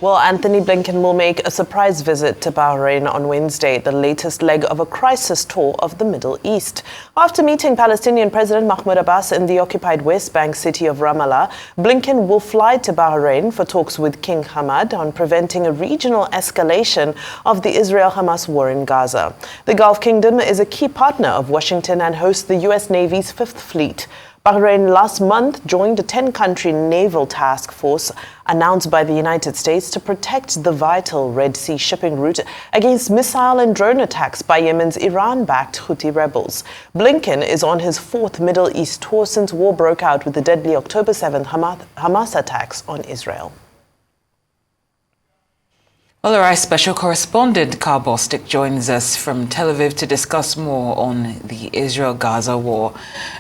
Well, Anthony Blinken will make a surprise visit to Bahrain on Wednesday, the latest leg of a crisis tour of the Middle East. After meeting Palestinian President Mahmoud Abbas in the occupied West Bank city of Ramallah, Blinken will fly to Bahrain for talks with King Hamad on preventing a regional escalation of the Israel-Hamas war in Gaza. The Gulf Kingdom is a key partner of Washington and hosts the U.S. Navy's Fifth Fleet. Bahrain last month joined a 10-country naval task force announced by the United States to protect the vital Red Sea shipping route against missile and drone attacks by Yemen's Iran-backed Houthi rebels. Blinken is on his fourth Middle East tour since war broke out with the deadly October 7th Hamas attacks on Israel. Well, our special correspondent, Karl Bostic, joins us from Tel Aviv to discuss more on the Israel-Gaza war.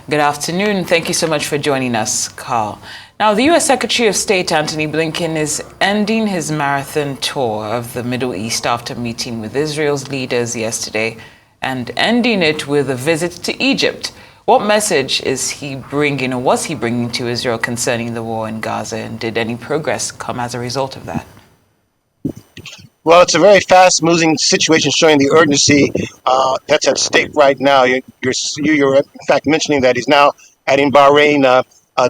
Good afternoon. Thank you so much for joining us, Karl. Now, the U.S. Secretary of State, Antony Blinken, is ending his marathon tour of the Middle East after meeting with Israel's leaders yesterday and ending it with a visit to Egypt. What message is he bringing, or was he bringing to Israel concerning the war in Gaza, and did any progress come as a result of that? Well, it's a very fast-moving situation showing the urgency that's at stake right now. You're in fact mentioning that he's now adding Bahrain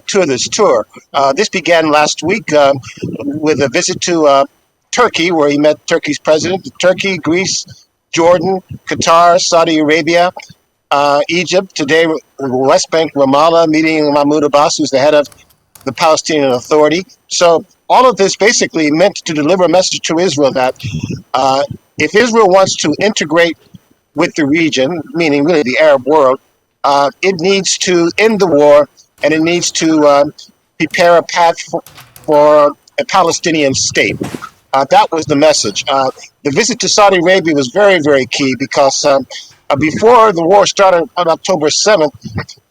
to this tour. This began last week with a visit to Turkey, where he met Turkey's president. Turkey, Greece, Jordan, Qatar, Saudi Arabia, Egypt. Today, West Bank, Ramallah, meeting Mahmoud Abbas, who's the head of the Palestinian Authority. So all of this basically meant to deliver a message to Israel that if Israel wants to integrate with the region, meaning really the Arab world, it needs to end the war, and it needs to prepare a path for a Palestinian state. That was the message. The visit to Saudi Arabia was very, very key because before the war started on October 7th,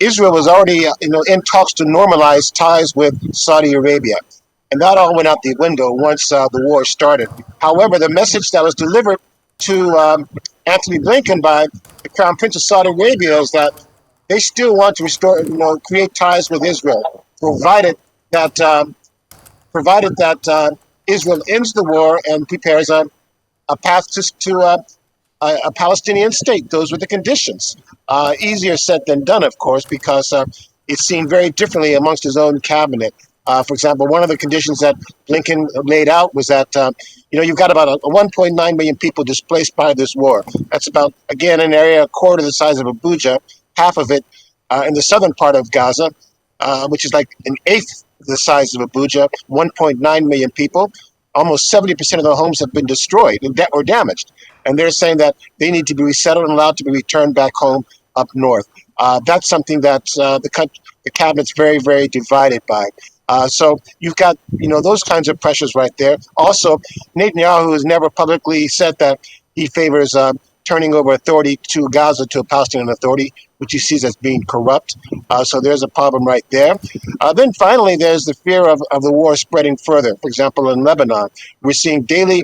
Israel was already in talks to normalize ties with Saudi Arabia. And that all went out the window once the war started. However, the message that was delivered to Anthony Blinken by the Crown Prince of Saudi Arabia is that they still want to restore, create ties with Israel, provided that Israel ends the war and prepares a path to a Palestinian state. Those were the conditions. Easier said than done, of course, because it's seen very differently amongst his own cabinet. For example, one of the conditions that Blinken laid out was that, you've got about 1.9 million people displaced by this war. That's about, again, an area a quarter the size of Abuja, half of it in the southern part of Gaza, which is like an eighth the size of Abuja, 1.9 million people. Almost 70% of the homes have been destroyed or damaged. And they're saying that they need to be resettled and allowed to be returned back home up north. That's something that the cabinet's very, very divided by. So you've got, those kinds of pressures right there. Also, Netanyahu has never publicly said that he favors turning over authority to Gaza to a Palestinian Authority, which he sees as being corrupt. So there's a problem right there. Then finally, there's the fear of the war spreading further. For example, in Lebanon, we're seeing daily,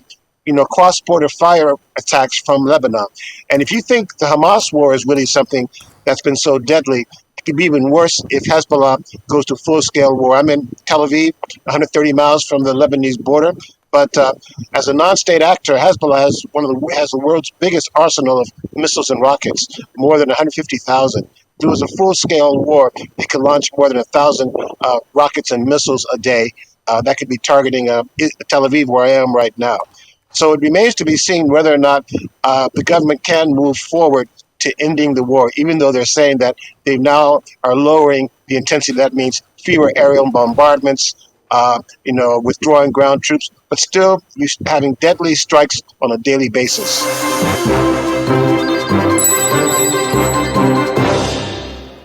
cross-border fire attacks from Lebanon. And if you think the Hamas war is really something that's been so deadly, it could be even worse if Hezbollah goes to full-scale war. I'm in Tel Aviv, 130 miles from the Lebanese border. But as a non-state actor, Hezbollah has the world's biggest arsenal of missiles and rockets, more than 150,000. If it was a full-scale war, it could launch more than 1,000 rockets and missiles a day. That could be targeting Tel Aviv, where I am right now. So it remains to be seen whether or not the government can move forward to ending the war, even though they're saying that they now are lowering the intensity. That means fewer aerial bombardments, withdrawing ground troops, but still having deadly strikes on a daily basis.